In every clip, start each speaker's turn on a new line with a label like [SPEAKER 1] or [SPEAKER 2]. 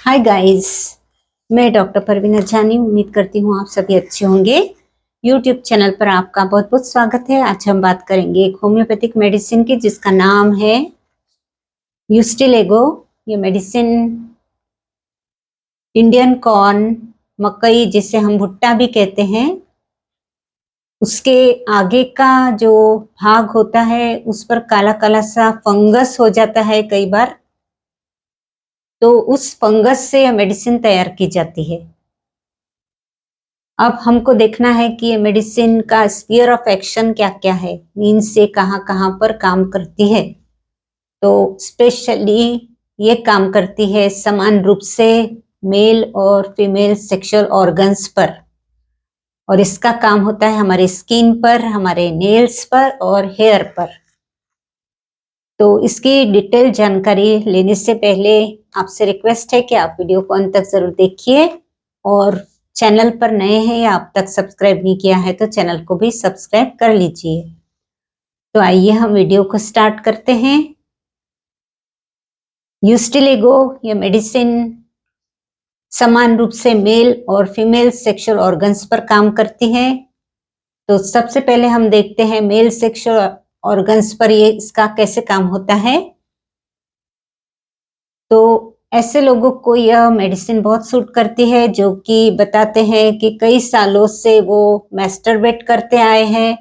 [SPEAKER 1] Hi guys. मैं doctor Parveen जानी उम्मीद करती हूँ आप सभी अच्छे होंगे। यूट्यूब चैनल पर आपका बहुत बहुत स्वागत है। आज हम बात करेंगे एक होम्योपैथिक मेडिसिन की जिसका नाम है यूस्टिलेगो। ये मेडिसिन इंडियन कॉर्न, मकई जिसे हम भुट्टा भी कहते हैं, उसके आगे का जो भाग होता है उस पर काला काला सा फंगस हो जाता है कई बार। तो उस फंगस से यह मेडिसिन तैयार की जाती है। अब हमको देखना है कि ये मेडिसिन का स्फीयर ऑफ एक्शन क्या क्या है, मीन्स ये कहाँ कहाँ पर काम करती है। तो स्पेशली ये काम करती है समान रूप से मेल और फीमेल सेक्सुअल ऑर्गन्स पर, और इसका काम होता है हमारे स्किन पर, हमारे नेल्स पर और हेयर पर। तो इसकी डिटेल जानकारी लेने से पहले आपसे रिक्वेस्ट है कि आप वीडियो को अंत तक जरूर देखिए, और चैनल पर नए हैं या अब तक सब्सक्राइब नहीं किया है तो चैनल को भी सब्सक्राइब कर लीजिए। तो आइए हम वीडियो को स्टार्ट करते हैं। यूस्टिलेगो ये मेडिसिन समान रूप से मेल और फीमेल सेक्सुअल ऑर्गन्स पर काम करती है। तो सबसे पहले हम देखते हैं मेल सेक्सुअल ऑर्गन्स पर ये इसका कैसे काम होता है। तो ऐसे लोगों को यह मेडिसिन बहुत सूट करती है जो कि बताते हैं कि कई सालों से वो मैस्टरबेट करते आए हैं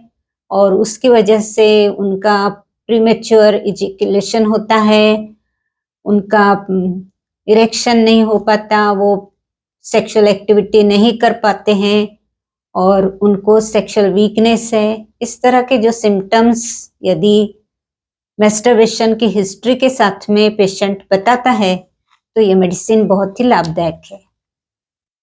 [SPEAKER 1] और उसकी वजह से उनका प्रीमेच्योर इजैकुलेशन होता है, उनका इरेक्शन नहीं हो पाता, वो सेक्सुअल एक्टिविटी नहीं कर पाते हैं और उनको सेक्सुअल वीकनेस है। इस तरह के जो सिम्टम्स यदि मैस्टरबेशन की हिस्ट्री के साथ में पेशेंट बताता है तो ये मेडिसिन बहुत ही लाभदायक है।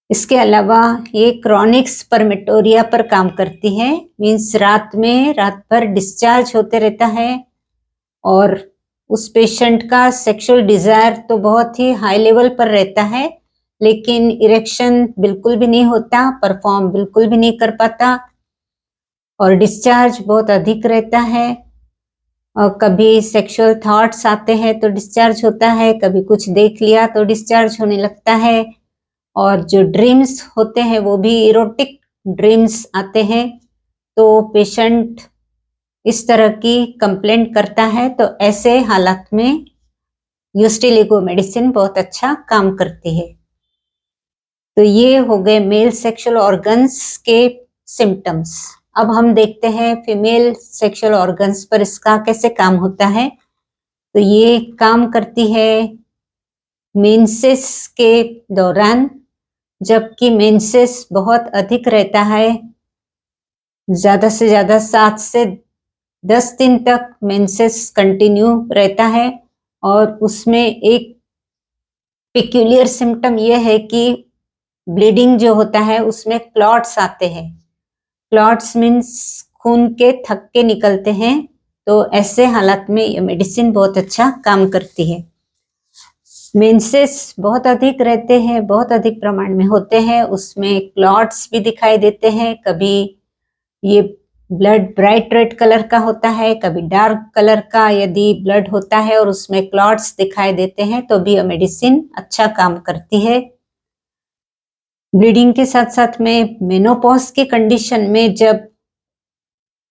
[SPEAKER 1] इसके अलावा ये क्रॉनिक स्पर्मेटोरिया पर काम करती है, मीन्स रात भर डिस्चार्ज होते रहता है और उस पेशेंट का सेक्सुअल डिजायर तो बहुत ही हाई लेवल पर रहता है, लेकिन इरेक्शन बिल्कुल भी नहीं होता, परफॉर्म बिल्कुल भी नहीं कर पाता और डिस्चार्ज बहुत अधिक रहता है। और कभी सेक्सुअल थॉट्स आते हैं तो डिस्चार्ज होता है, कभी कुछ देख लिया तो डिस्चार्ज होने लगता है, और जो ड्रीम्स होते हैं वो भी इरोटिक ड्रीम्स आते हैं। तो पेशेंट इस तरह की कंप्लेंट करता है, तो ऐसे हालात में यूस्टिलेगो मेडिसिन बहुत अच्छा काम करती है। तो ये हो गए मेल सेक्सुअल ऑर्गन्स के सिम्टम्स। अब हम देखते हैं फीमेल सेक्सुअल ऑर्गन्स पर इसका कैसे काम होता है। तो ये काम करती है मेंसेस के दौरान, जबकि मेंसेस बहुत अधिक रहता है, ज्यादा से ज्यादा 7 से 10 दिन तक मेंसेस कंटिन्यू रहता है। और उसमें एक पिक्यूलियर सिम्टम यह है कि ब्लीडिंग जो होता है उसमें क्लॉट्स आते हैं। क्लॉट्स मीन्स खून के थक्के निकलते हैं। तो ऐसे हालात में ये मेडिसिन बहुत अच्छा काम करती है। मेंसेस बहुत अधिक रहते हैं, बहुत अधिक प्रमाण में होते हैं, उसमें क्लॉट्स भी दिखाई देते हैं। कभी ये ब्लड ब्राइट रेड कलर का होता है, कभी डार्क कलर का यदि ब्लड होता है और उसमें क्लॉट्स दिखाई देते हैं तो भी ये मेडिसिन अच्छा काम करती है। ब्लीडिंग के साथ साथ में मेनोपॉज की कंडीशन में जब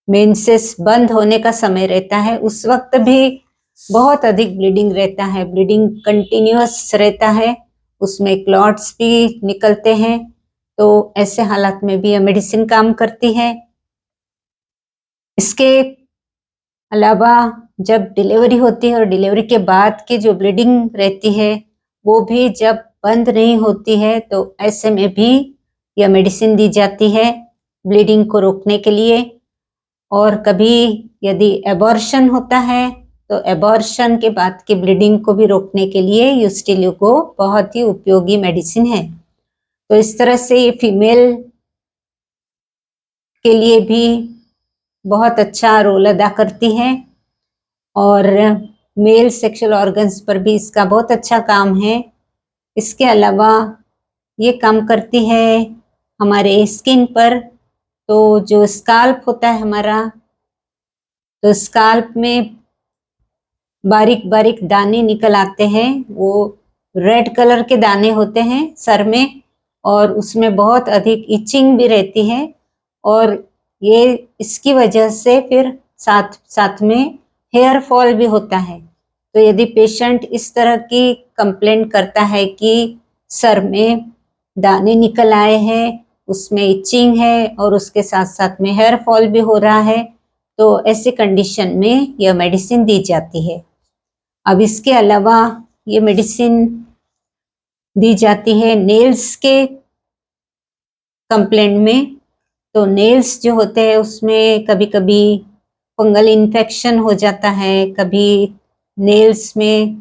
[SPEAKER 1] मेंसेस बंद होने का समय रहता है उस वक्त भी बहुत अधिक ब्लीडिंग रहता है, ब्लीडिंग कंटिन्यूअस रहता है, उसमें क्लॉट्स भी निकलते हैं। तो ऐसे हालात में भी यह मेडिसिन काम करती है। इसके अलावा जब डिलीवरी होती है और डिलीवरी के बाद की जो ब्लीडिंग रहती है वो भी जब बंद नहीं होती है तो ऐसे में भी यह मेडिसिन दी जाती है ब्लीडिंग को रोकने के लिए। और कभी यदि एबॉर्शन होता है तो एबॉर्शन के बाद की ब्लीडिंग को भी रोकने के लिए यूस्टिलेगो बहुत ही उपयोगी मेडिसिन है। तो इस तरह से ये फीमेल के लिए भी बहुत अच्छा रोल अदा करती है और मेल सेक्सुअल ऑर्गन्स पर भी इसका बहुत अच्छा काम है। इसके अलावा ये काम करती है हमारे स्किन पर। तो जो स्काल्प होता है हमारा, तो स्काल्प में बारीक बारीक दाने निकल आते हैं, वो रेड कलर के दाने होते हैं सर में, और उसमें बहुत अधिक इचिंग भी रहती है, और ये इसकी वजह से फिर साथ साथ में हेयर फॉल भी होता है। तो यदि पेशेंट इस तरह की कंप्लेंट करता है कि सर में दाने निकल आए हैं, उसमें इचिंग है और उसके साथ साथ में हेयर फॉल भी हो रहा है, तो ऐसी कंडीशन में यह मेडिसिन दी जाती है। अब इसके अलावा ये मेडिसिन दी जाती है नेल्स के कंप्लेंट में। तो नेल्स जो होते हैं उसमें कभी कभी फंगल इन्फेक्शन हो जाता है, कभी नेल्स में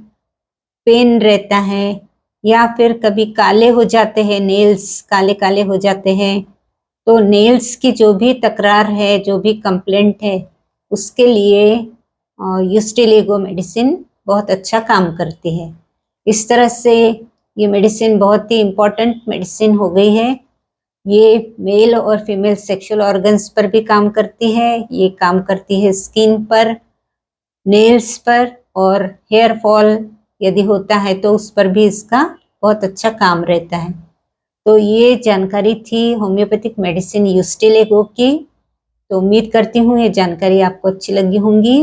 [SPEAKER 1] पेन रहता है, या फिर कभी काले हो जाते हैं, नेल्स काले काले हो जाते हैं। तो नेल्स की जो भी तकरार है, जो भी कंप्लेंट है, उसके लिए यूस्टिलिगो मेडिसिन बहुत अच्छा काम करती है। इस तरह से ये मेडिसिन बहुत ही इम्पोर्टेंट मेडिसिन हो गई है। ये मेल और फीमेल सेक्सुअल ऑर्गन्स पर भी काम करती है, ये काम करती है स्किन पर, नेल्स पर, और हेयर फॉल यदि होता है तो उस पर भी इसका बहुत अच्छा काम रहता है। तो ये जानकारी थी होम्योपैथिक मेडिसिन यूस्टिलिगो की। तो उम्मीद करती हूँ ये जानकारी आपको अच्छी लगी होंगी।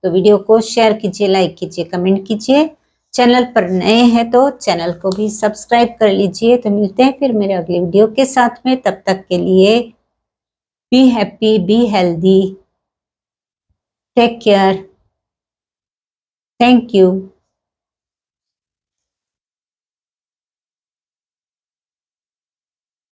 [SPEAKER 1] तो वीडियो को शेयर कीजिए, लाइक कीजिए, कमेंट कीजिए। चैनल पर नए हैं तो चैनल को भी सब्सक्राइब कर लीजिए। तो मिलते हैं फिर मेरे अगले वीडियो के साथ में, तब तक के लिए be happy, be healthy, take care, thank you.